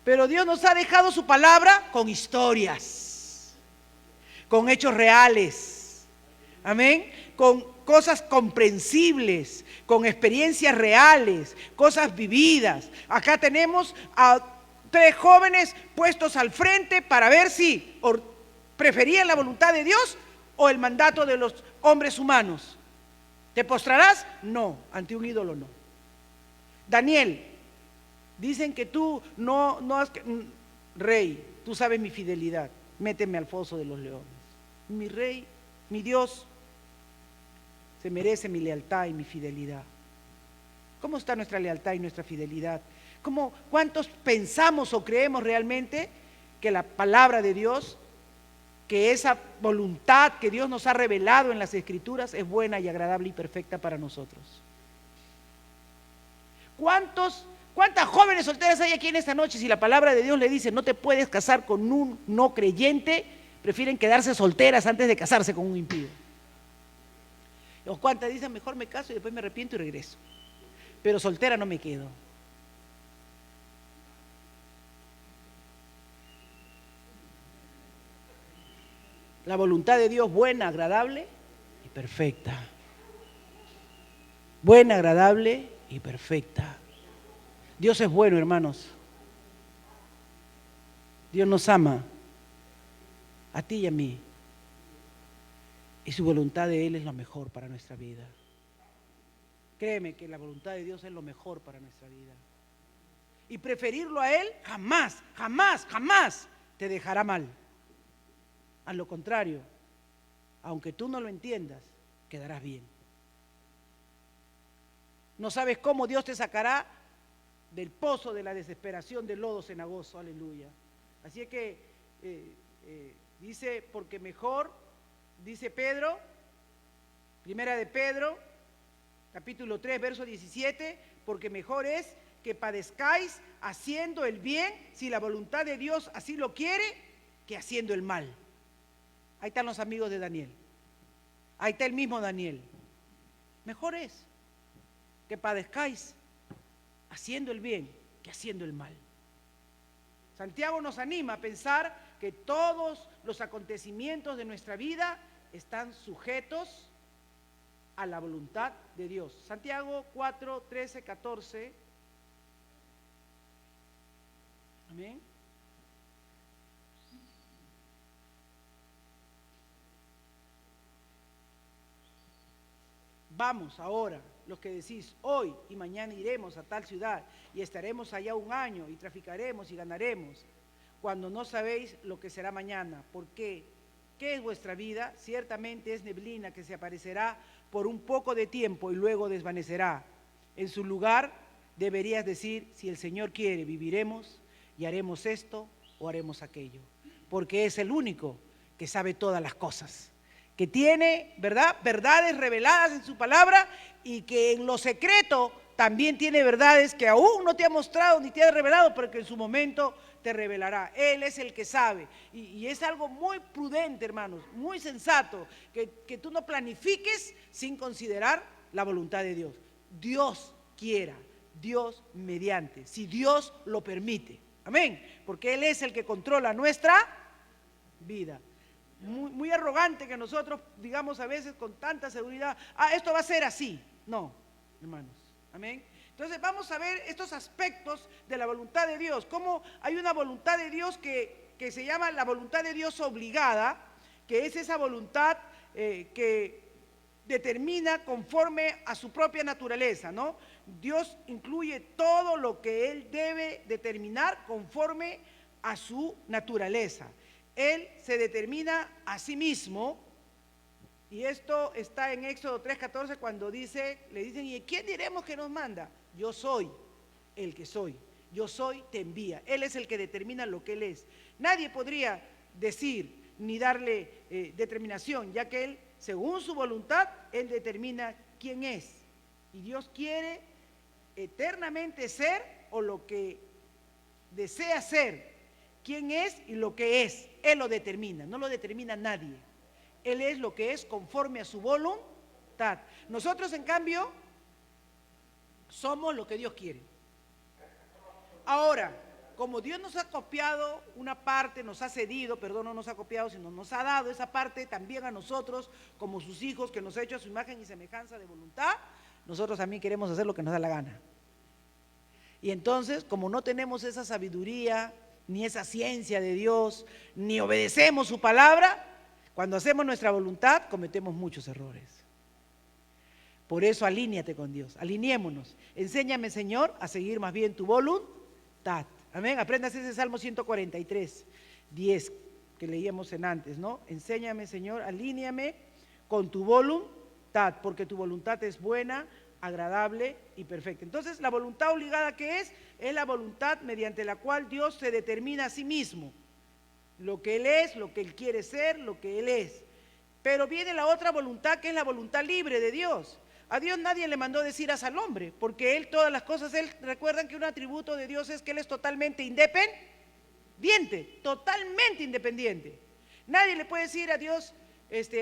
Pero Dios nos ha dejado su palabra con historias, con hechos reales, amén, con cosas comprensibles, con experiencias reales, cosas vividas. Acá tenemos a 3 jóvenes puestos al frente para ver si preferían la voluntad de Dios o el mandato de los hombres humanos. ¿Te postrarás? No, ante un ídolo no. Daniel, dicen que tú no has... Rey, tú sabes mi fidelidad, méteme al foso de los leones. Mi rey, mi Dios, se merece mi lealtad y mi fidelidad. ¿Cómo está nuestra lealtad y nuestra fidelidad? ¿Cuántos pensamos o creemos realmente que la palabra de Dios, que esa voluntad que Dios nos ha revelado en las Escrituras es buena y agradable y perfecta para nosotros? ¿Cuántas jóvenes solteras hay aquí en esta noche? Si la palabra de Dios le dice no te puedes casar con un no creyente, prefieren quedarse solteras antes de casarse con un impío. ¿O cuántas dicen mejor me caso y después me arrepiento y regreso? Pero soltera no me quedo. La voluntad de Dios buena, agradable y perfecta. Buena, agradable y perfecta. Dios es bueno, hermanos. Dios nos ama, a ti y a mí. Y su voluntad de Él es lo mejor para nuestra vida. Créeme que la voluntad de Dios es lo mejor para nuestra vida. Y preferirlo a Él jamás, jamás, jamás te dejará mal. A lo contrario, aunque tú no lo entiendas, quedarás bien. No sabes cómo Dios te sacará del pozo de la desesperación, del lodo cenagoso, aleluya. Así es que dice, porque mejor, dice Pedro, primera de Pedro, capítulo 3, verso 17, porque mejor es que padezcáis haciendo el bien, si la voluntad de Dios así lo quiere, que haciendo el mal. Ahí están los amigos de Daniel. Ahí está el mismo Daniel. Mejor es que padezcáis haciendo el bien que haciendo el mal. Santiago nos anima a pensar que todos los acontecimientos de nuestra vida están sujetos a la voluntad de Dios. Santiago 4, 13, 14. Amén. Vamos ahora, los que decís, hoy y mañana iremos a tal ciudad y estaremos allá un año y traficaremos y ganaremos, cuando no sabéis lo que será mañana. ¿Por qué? ¿Qué es vuestra vida? Ciertamente es neblina que se aparecerá por un poco de tiempo y luego desvanecerá. En su lugar deberías decir, si el Señor quiere, viviremos y haremos esto o haremos aquello, porque es el único que sabe todas las cosas, que tiene, ¿verdad?, verdades reveladas en su palabra y que en lo secreto también tiene verdades que aún no te ha mostrado ni te ha revelado, pero que en su momento te revelará. Él es el que sabe y es algo muy prudente, hermanos, muy sensato, que tú no planifiques sin considerar la voluntad de Dios. Dios quiera, Dios mediante, si Dios lo permite. Amén, porque Él es el que controla nuestra vida. Muy arrogante que nosotros digamos a veces con tanta seguridad, esto va a ser así. No, hermanos, amén. Entonces vamos a ver estos aspectos de la voluntad de Dios, cómo hay una voluntad de Dios que se llama la voluntad de Dios obligada, que es esa voluntad que determina conforme a su propia naturaleza, ¿no? Dios incluye todo lo que Él debe determinar conforme a su naturaleza. Él se determina a sí mismo, y esto está en Éxodo 3:14 cuando le dicen, ¿y quién diremos que nos manda? Yo soy el que soy, yo soy, te envía. Él es el que determina lo que Él es. Nadie podría decir ni darle determinación, ya que Él, según su voluntad, Él determina quién es. Y Dios quiere eternamente ser o lo que desea ser, quién es y lo que es. Él lo determina, no lo determina nadie. Él es lo que es conforme a su voluntad. Nosotros, en cambio, somos lo que Dios quiere. Ahora, como Dios nos ha copiado una parte, nos ha cedido, perdón, no nos ha copiado, sino nos ha dado esa parte también a nosotros, como sus hijos, que nos ha hecho a su imagen y semejanza de voluntad, nosotros también queremos hacer lo que nos da la gana. Y entonces, como no tenemos esa sabiduría, ni esa ciencia de Dios, ni obedecemos su palabra, cuando hacemos nuestra voluntad, cometemos muchos errores. Por eso alíñate con Dios, alineémonos. Enséñame, Señor, a seguir más bien tu voluntad. Amén. Apréndase ese Salmo 143, 10, que leíamos en antes, ¿no? Enséñame, Señor, alíñame con tu voluntad, porque tu voluntad es buena, agradable y perfecta. Entonces, la voluntad obligada, ¿qué es? Es la voluntad mediante la cual Dios se determina a sí mismo. Lo que Él es, lo que Él quiere ser, lo que Él es. Pero viene la otra voluntad, que es la voluntad libre de Dios. A Dios nadie le mandó decir haz al hombre, porque Él todas las cosas, recuerdan que un atributo de Dios es que Él es totalmente independiente, totalmente independiente. Nadie le puede decir a Dios,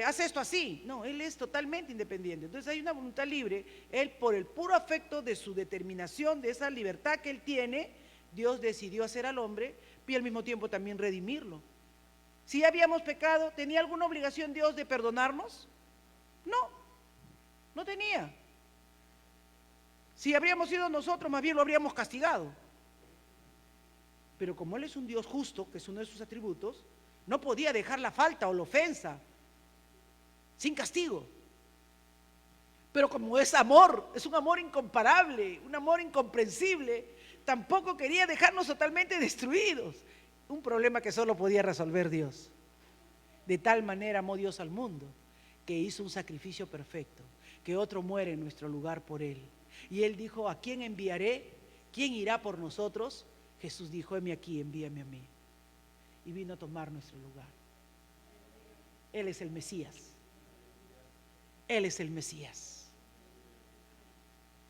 haz esto así. No, Él es totalmente independiente. Entonces hay una voluntad libre. Él, por el puro afecto de su determinación, de esa libertad que Él tiene, Dios decidió hacer al hombre y al mismo tiempo también redimirlo. Si habíamos pecado, ¿tenía alguna obligación Dios de perdonarnos? No, no tenía. Si habríamos sido nosotros, más bien lo habríamos castigado. Pero como Él es un Dios justo, que es uno de sus atributos, no podía dejar la falta o la ofensa sin castigo. Pero como es amor, es un amor incomparable, un amor incomprensible, tampoco quería dejarnos totalmente destruidos. Un problema que solo podía resolver Dios. De tal manera amó Dios al mundo, que hizo un sacrificio perfecto, que otro muere en nuestro lugar por Él. Y Él dijo, ¿a quién enviaré? ¿Quién irá por nosotros? Jesús dijo, heme aquí, envíame a mí. Y vino a tomar nuestro lugar. Él es el Mesías. Él es el Mesías.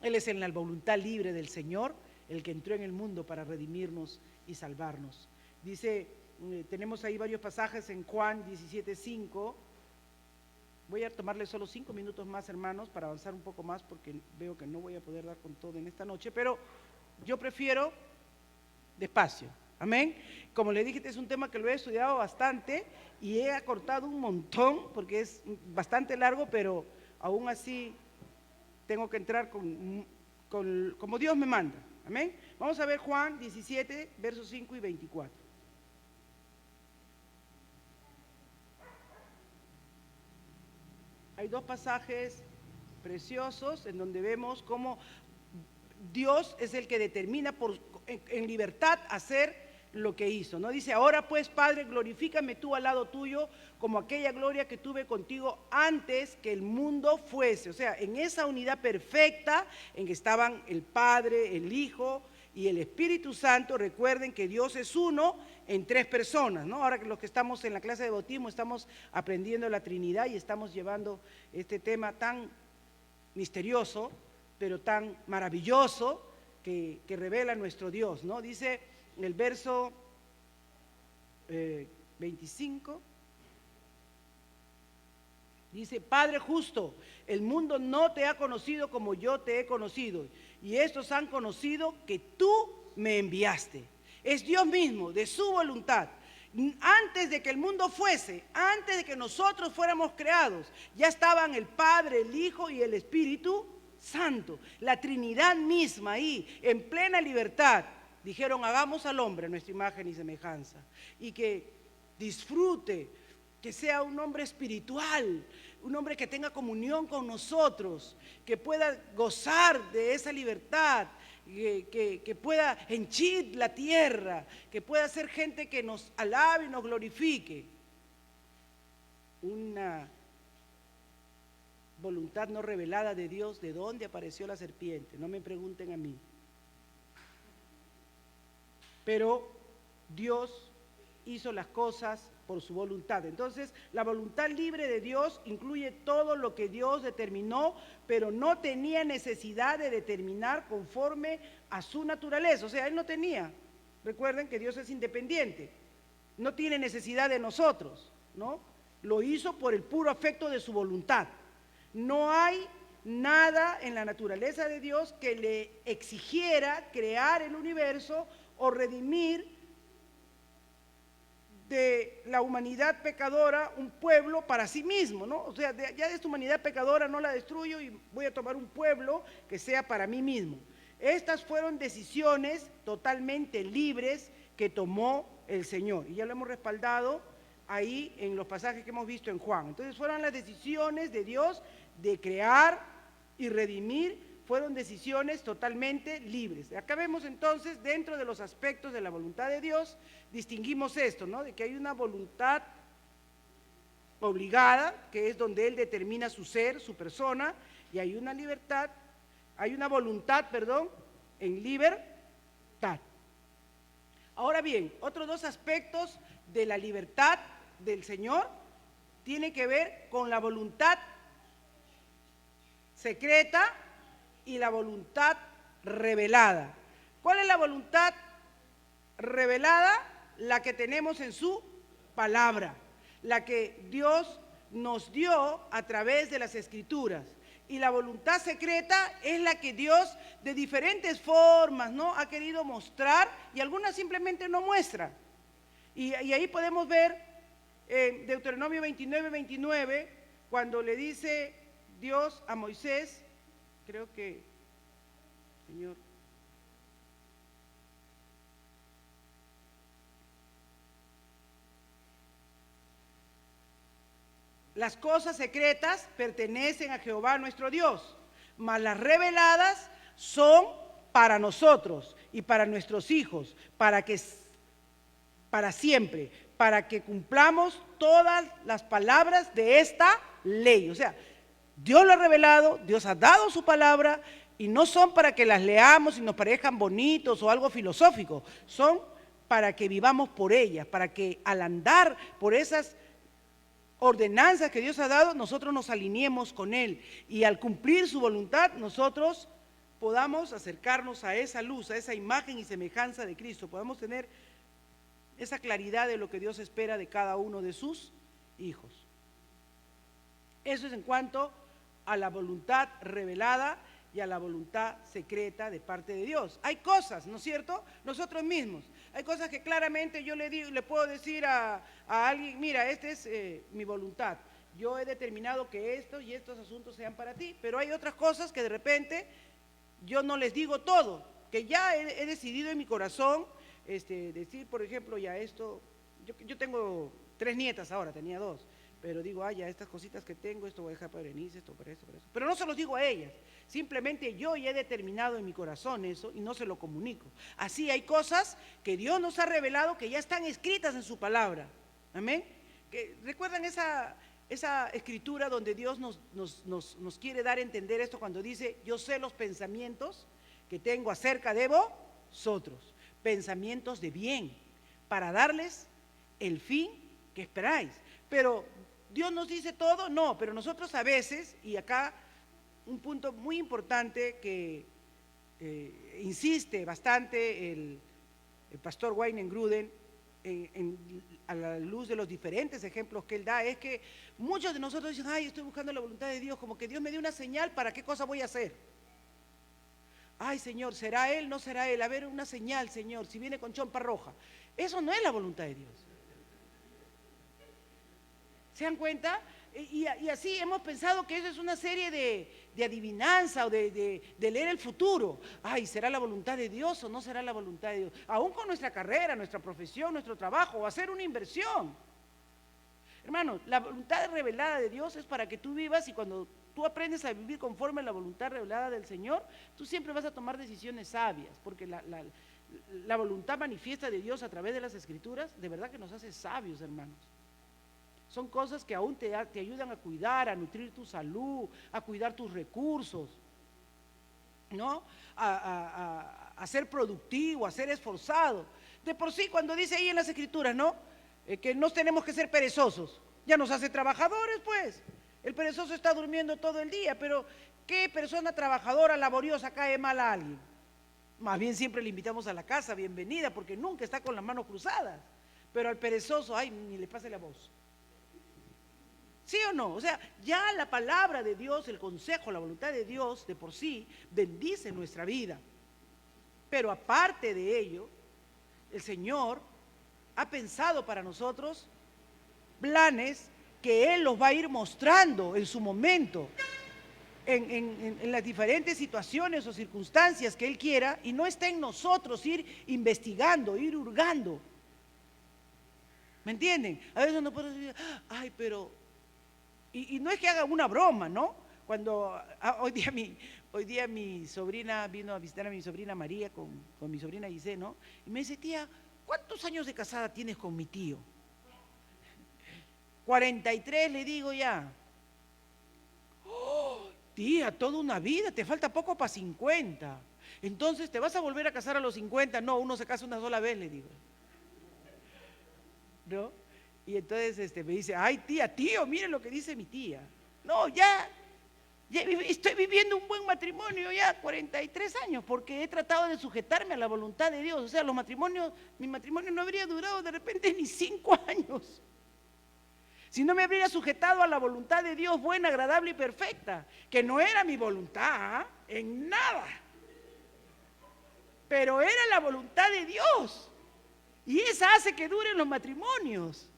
Él es en la voluntad libre del Señor, el que entró en el mundo para redimirnos y salvarnos. Dice, tenemos ahí varios pasajes en Juan 17:5. Voy a tomarle solo 5 minutos más, hermanos, para avanzar un poco más, porque veo que no voy a poder dar con todo en esta noche, pero yo prefiero despacio. Amén. Como le dije, este es un tema que lo he estudiado bastante y he acortado un montón, porque es bastante largo, pero aún así tengo que entrar como Dios me manda. Amén. Vamos a ver Juan 17, versos 5 y 24. Hay dos pasajes preciosos en donde vemos cómo Dios es el que determina en libertad hacer lo que hizo, ¿no? Dice, ahora pues, Padre, glorifícame tú al lado tuyo como aquella gloria que tuve contigo antes que el mundo fuese. O sea, en esa unidad perfecta en que estaban el Padre, el Hijo y el Espíritu Santo. Recuerden que Dios es uno en tres personas, ¿no? Ahora que los que estamos en la clase de bautismo estamos aprendiendo la Trinidad y estamos llevando este tema tan misterioso, pero tan maravilloso que revela nuestro Dios, ¿no? Dice en el verso 25, dice, Padre justo, el mundo no te ha conocido como yo te he conocido, y estos han conocido que tú me enviaste. Es Dios mismo, de su voluntad. Antes de que el mundo fuese, antes de que nosotros fuéramos creados, ya estaban el Padre, el Hijo y el Espíritu Santo. La Trinidad misma ahí, en plena libertad. Dijeron, hagamos al hombre a nuestra imagen y semejanza. Y que disfrute, que sea un hombre espiritual, un hombre que tenga comunión con nosotros, que pueda gozar de esa libertad, que pueda henchir la tierra, que pueda ser gente que nos alabe y nos glorifique. Una voluntad no revelada de Dios. ¿De dónde apareció la serpiente? No me pregunten a mí. Pero Dios hizo las cosas por su voluntad. Entonces, la voluntad libre de Dios incluye todo lo que Dios determinó, pero no tenía necesidad de determinar conforme a su naturaleza. O sea, Él no tenía. Recuerden que Dios es independiente, no tiene necesidad de nosotros, ¿no? Lo hizo por el puro afecto de su voluntad. No hay nada en la naturaleza de Dios que le exigiera crear el universo o redimir de la humanidad pecadora un pueblo para sí mismo, ¿no? O sea, ya de esta humanidad pecadora no la destruyo y voy a tomar un pueblo que sea para mí mismo. Estas fueron decisiones totalmente libres que tomó el Señor, y ya lo hemos respaldado ahí en los pasajes que hemos visto en Juan. Entonces fueron las decisiones de Dios de crear y redimir, fueron decisiones totalmente libres. Acá vemos entonces, dentro de los aspectos de la voluntad de Dios, distinguimos esto, ¿no? De que hay una voluntad obligada, que es donde Él determina su ser, su persona, y hay una libertad, hay una voluntad, en libertad. Ahora bien, otros dos aspectos de la libertad del Señor tienen que ver con la voluntad secreta y la voluntad revelada. ¿Cuál es la voluntad revelada? La que tenemos en su palabra, la que Dios nos dio a través de las Escrituras. Y la voluntad secreta es la que Dios de diferentes formas, ¿no?, ha querido mostrar, y algunas simplemente no muestra. Y ahí podemos ver en Deuteronomio 29:29, cuando le dice Dios a Moisés, creo que, Señor, las cosas secretas pertenecen a Jehová nuestro Dios, mas las reveladas son para nosotros y para nuestros hijos, para siempre, para que cumplamos todas las palabras de esta ley. O sea, Dios lo ha revelado, Dios ha dado su palabra, y no son para que las leamos y nos parezcan bonitos o algo filosófico, son para que vivamos por ellas, para que al andar por esas ordenanzas que Dios ha dado, nosotros nos alineemos con Él, y al cumplir su voluntad, nosotros podamos acercarnos a esa luz, a esa imagen y semejanza de Cristo, podamos tener esa claridad de lo que Dios espera de cada uno de sus hijos. Eso es en cuanto a la voluntad revelada y a la voluntad secreta de parte de Dios. Hay cosas, ¿no es cierto?, nosotros mismos, hay cosas que claramente yo le puedo decir a alguien, mira, esta es mi voluntad, yo he determinado que estos y estos asuntos sean para ti, pero hay otras cosas que de repente yo no les digo todo, que ya he decidido en mi corazón, decir, por ejemplo, ya esto, yo tengo 3 nietas ahora, tenía 2, pero digo, ay, ya estas cositas que tengo, esto voy a dejar para Berenice, esto para esto, para eso. Pero no se los digo a ellas, simplemente yo ya he determinado en mi corazón eso y no se lo comunico. Así hay cosas que Dios nos ha revelado que ya están escritas en su palabra. Amén. ¿Recuerdan esa escritura donde Dios nos quiere dar a entender esto cuando dice, yo sé los pensamientos que tengo acerca de vosotros, pensamientos de bien, para darles el fin que esperáis? Pero ¿Dios nos dice todo? No, pero nosotros a veces, y acá un punto muy importante que insiste bastante el pastor Wayne Gruden, a la luz de los diferentes ejemplos que él da, es que muchos de nosotros dicen, ay, estoy buscando la voluntad de Dios, como que Dios me dé una señal para qué cosa voy a hacer. Ay, Señor, ¿será Él? ¿No será Él? A ver, una señal, Señor, si viene con chompa roja. Eso no es la voluntad de Dios. ¿Se dan cuenta? Y así hemos pensado que eso es una serie de adivinanza o de leer el futuro. Ay, ¿será la voluntad de Dios o no será la voluntad de Dios? Aún con nuestra carrera, nuestra profesión, nuestro trabajo, o hacer una inversión. Hermanos, la voluntad revelada de Dios es para que tú vivas, y cuando tú aprendes a vivir conforme a la voluntad revelada del Señor, tú siempre vas a tomar decisiones sabias, porque la voluntad manifiesta de Dios a través de las Escrituras, de verdad que nos hace sabios, hermanos. Son cosas que aún te ayudan a cuidar, a nutrir tu salud, a cuidar tus recursos, ¿no? A ser productivo, a ser esforzado. De por sí, cuando dice ahí en las Escrituras, ¿no? Que no tenemos que ser perezosos. Ya nos hace trabajadores, pues. El perezoso está durmiendo todo el día, pero ¿qué persona trabajadora, laboriosa cae mal a alguien? Más bien siempre le invitamos a la casa, bienvenida, porque nunca está con las manos cruzadas. Pero al perezoso, ay, ni le pase la voz. ¿Sí o no? O sea, ya la palabra de Dios, el consejo, la voluntad de Dios de por sí bendice nuestra vida. Pero aparte de ello, el Señor ha pensado para nosotros planes que Él los va a ir mostrando en su momento, en las diferentes situaciones o circunstancias que Él quiera, y no está en nosotros ir investigando, ir hurgando. ¿Me entienden? A veces no puedo decir, ay, pero... Y no es que haga una broma, ¿no? Cuando hoy día mi sobrina vino a visitar a mi sobrina María con mi sobrina Giselle, ¿no? Y me dice, tía, ¿cuántos años de casada tienes con mi tío? 43, le digo ya. Oh, tía, toda una vida, te falta poco para 50. Entonces, ¿te vas a volver a casar a los 50? No, uno se casa una sola vez, le digo. ¿No? Y entonces me dice, ay tía, tío, mire lo que dice mi tía. No, ya estoy viviendo un buen matrimonio ya 43 años, porque he tratado de sujetarme a la voluntad de Dios. O sea, mi matrimonio no habría durado de repente ni 5 años. Si no me habría sujetado a la voluntad de Dios buena, agradable y perfecta, que no era mi voluntad en nada, pero era la voluntad de Dios. Y esa hace que duren los matrimonios.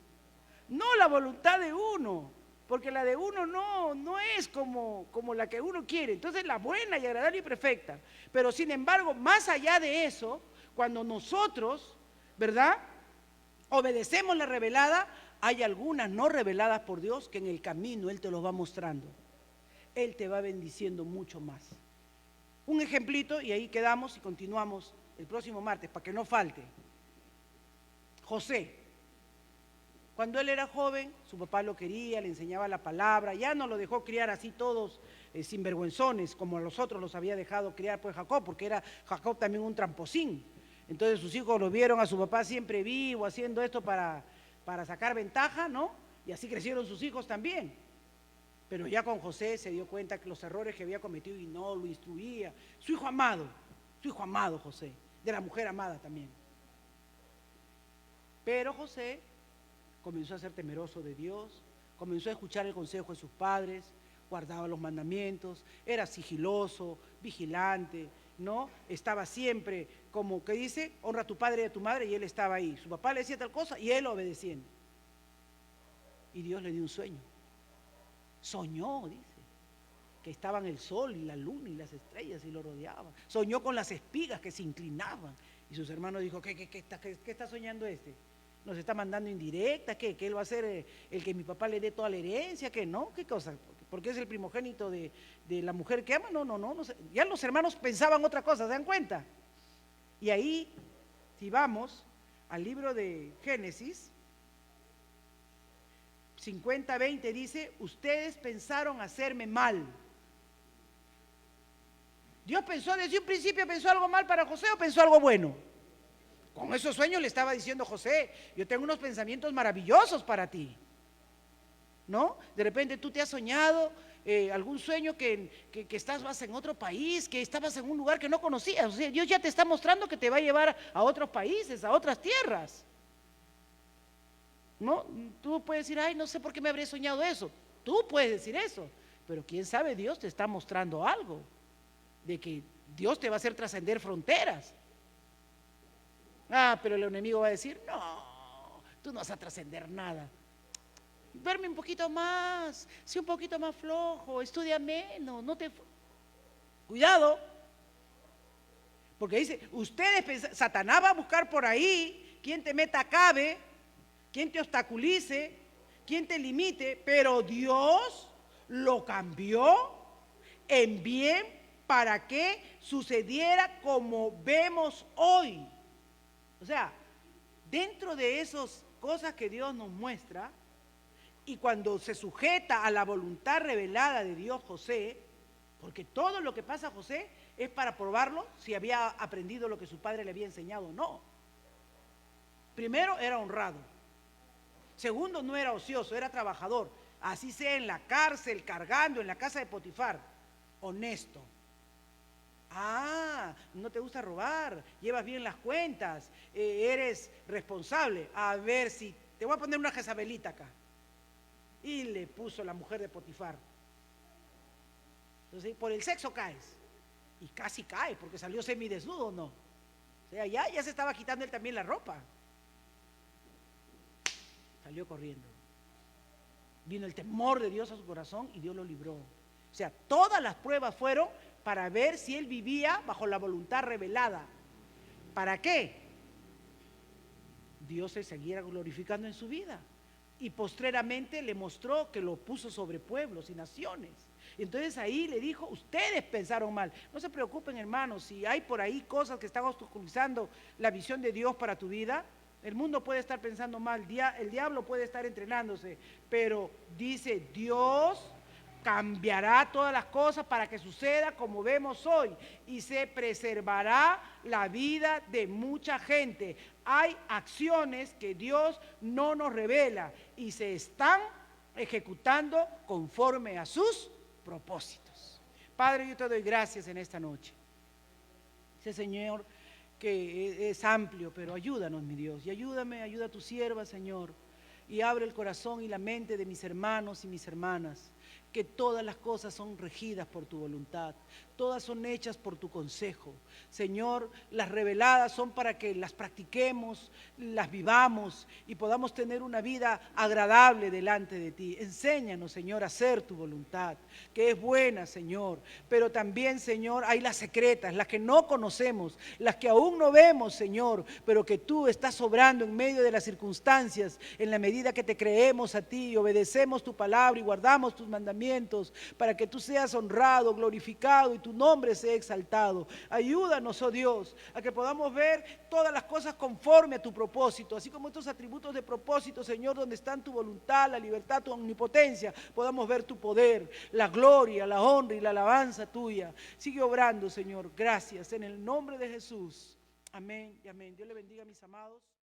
No la voluntad de uno, porque la de uno no es como la que uno quiere. Entonces la buena y agradable y perfecta. Pero sin embargo, más allá de eso, cuando nosotros, ¿verdad?, obedecemos la revelada, hay algunas no reveladas por Dios que en el camino Él te los va mostrando. Él te va bendiciendo mucho más. Un ejemplito, y ahí quedamos y continuamos el próximo martes, para que no falte. José. Cuando él era joven, su papá lo quería, le enseñaba la palabra, ya no lo dejó criar así todos sinvergüenzones, como a los otros los había dejado criar pues Jacob, porque era Jacob también un tramposín. Entonces sus hijos lo vieron a su papá siempre vivo, haciendo esto para sacar ventaja, ¿no? Y así crecieron sus hijos también. Pero ya con José se dio cuenta que los errores que había cometido y no lo instruía. Su hijo amado José, de la mujer amada también. Pero José comenzó a ser temeroso de Dios, comenzó a escuchar el consejo de sus padres, guardaba los mandamientos, era sigiloso, vigilante, ¿no? Estaba siempre, como que dice, honra a tu padre y a tu madre, y él estaba ahí. Su papá le decía tal cosa y él obedeciendo. Y Dios le dio un sueño. Soñó, dice, que estaban el sol y la luna y las estrellas y lo rodeaban. Soñó con las espigas que se inclinaban. Y sus hermanos dijo, ¿qué está soñando este? Nos está mandando indirecta, ¿qué? ¿Que él va a ser el que mi papá le dé toda la herencia? ¿Qué no? ¿Qué cosa? Porque es el primogénito de la mujer que ama. No sé. Ya los hermanos pensaban otra cosa, ¿se dan cuenta? Y ahí, si vamos al libro de Génesis 50:20 dice, ustedes pensaron hacerme mal. Dios pensó desde un principio, ¿pensó algo mal para José o pensó algo bueno? Con esos sueños le estaba diciendo José, yo tengo unos pensamientos maravillosos para ti. ¿No? De repente tú te has soñado algún sueño que estabas en otro país, que estabas en un lugar que no conocías. O sea, Dios ya te está mostrando que te va a llevar a otros países, a otras tierras. ¿No? Tú puedes decir, ay, no sé por qué me habré soñado eso. Tú puedes decir eso, pero quién sabe, Dios te está mostrando algo, de que Dios te va a hacer trascender fronteras. Ah, pero el enemigo va a decir, no, tú no vas a trascender nada. Duerme un poquito más, sé un poquito más flojo, estudia menos, no te... Cuidado, porque dice, Satanás va a buscar por ahí quien te meta cabe, quien te obstaculice, quien te limite, pero Dios lo cambió en bien para que sucediera como vemos hoy. O sea, dentro de esas cosas que Dios nos muestra, y cuando se sujeta a la voluntad revelada de Dios José, porque todo lo que pasa a José es para probarlo si había aprendido lo que su padre le había enseñado o no. Primero, era honrado. Segundo, no era ocioso, era trabajador. Así sea en la cárcel, cargando, en la casa de Potifar. Honesto. Ah, no te gusta robar, llevas bien las cuentas, eres responsable. A ver si, te voy a poner una Jezabelita acá. Y le puso la mujer de Potifar. Entonces, por el sexo caes. Y casi cae, porque salió semidesnudo, ¿no? O sea, ya se estaba quitando él también la ropa. Salió corriendo. Vino el temor de Dios a su corazón y Dios lo libró. O sea, todas las pruebas fueron para ver si él vivía bajo la voluntad revelada. ¿Para qué? Dios se siguiera glorificando en su vida. Y postreramente le mostró que lo puso sobre pueblos y naciones. Entonces ahí le dijo, ustedes pensaron mal. No se preocupen, hermanos, si hay por ahí cosas que están obstaculizando la visión de Dios para tu vida. El mundo puede estar pensando mal, el diablo puede estar entrenándose, pero dice Dios cambiará todas las cosas para que suceda como vemos hoy y se preservará la vida de mucha gente. Hay acciones que Dios no nos revela y se están ejecutando conforme a sus propósitos. Padre, yo te doy gracias en esta noche. Ese Señor que es amplio, pero ayúdanos, mi Dios, y ayúdame, ayuda a tu sierva, Señor, y abre el corazón y la mente de mis hermanos y mis hermanas, que todas las cosas son regidas por tu voluntad, todas son hechas por tu consejo. Señor, las reveladas son para que las practiquemos, las vivamos y podamos tener una vida agradable delante de ti. Enséñanos, Señor, a hacer tu voluntad, que es buena, Señor, pero también, Señor, hay las secretas, las que no conocemos, las que aún no vemos, Señor, pero que tú estás obrando en medio de las circunstancias, en la medida que te creemos a ti y obedecemos tu palabra y guardamos tus mandamientos, para que tú seas honrado, glorificado y tu nombre sea exaltado. Ayúdanos, oh Dios, a que podamos ver todas las cosas conforme a tu propósito, así como estos atributos de propósito, Señor, donde están tu voluntad, la libertad, tu omnipotencia, podamos ver tu poder, la gloria, la honra y la alabanza tuya. Sigue obrando, Señor. Gracias en el nombre de Jesús. Amén y amén. Dios le bendiga, mis amados.